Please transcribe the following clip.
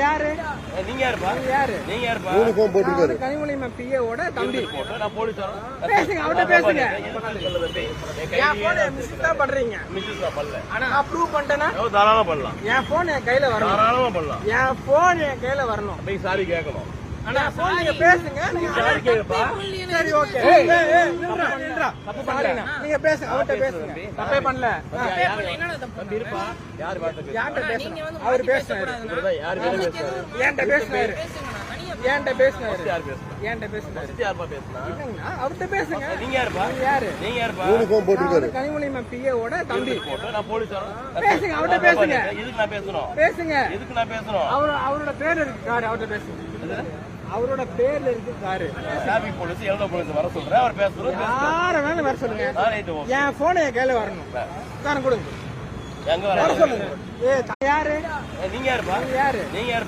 யாரு நீங்க யாருப்பா? யாரு நீங்க யாருப்பா? யூனிஃபார்ம் போட்டுருக்காரு. கனிமொழி பிஏவோட தம்பி. நான் போலீஸ் பேசுங்க, அவட்ட பேசுங்க. என் போன் மிஸ்யூஸ் மிஸ்யூஸ் தான் பண்றீங்க. தான் பண்ணல. ஆனா அப்ரூவ் பண்ணிட்டேனா தாராளமா பண்ணலாம். என் போன் என் கையில வரணும். தாராளமா பண்ணலாம். என் போன் என் கையில வரணும். அப்ப சாரி கேட்கணும். ஆனா போன் நீங்க பேசுங்க. நீங்க சாரி கேப்பா. சரி ஓகே. நின்றா. தப்பு பண்ணல. நீங்க பேசுங்க, அவட்ட பேசுங்க. தப்பே பண்ணல. தம்பி இருப்பா. யார் வார்த்தை யார்ட்ட பேசுறாரு? அவர் பேசுறாரு. யார் வேற பேசுறாரு? ஏன்ட்ட பேசுறாரு. ஏன்ட்ட பேசுறாரு. யார் பேசுறா? ஏன்ட்ட பேசுறாரு. யார்ப்பா பேசுனா? என்னங்கண்ணா, அவர்ட்ட பேசுங்க. நீங்க யாருப்பா? யாரு நீங்க யாருப்பா? யூனிஃபார்ம் போட்டுருக்காரு. கனிமொழி பிஏவோட தம்பி. நான் போலீஸ் பேசுங்க, அவட்ட பேசுங்க. எதுக்கு நான் பேசணும்? பேசுங்க. எதுக்கு நான் பேசணும்? அவரோட பேர் இருக்கு காரு, அவர்ட்ட பேசுங்க. அவரோட பேர்ல இருக்கு காரு. டிராபிக் போலீஸ் எவ்வளோ போலீஸ் வர சொல்றேன். அவர் பேசுறோம். யார வேணும் வர சொல்லுங்க. என் போன் என் கையில வரணும். காரணம் கொடுங்க. எங்க வர வர சொல்லுங்க. யாரு நீங்க யாருப்பா? யாரு நீங்க யாரு?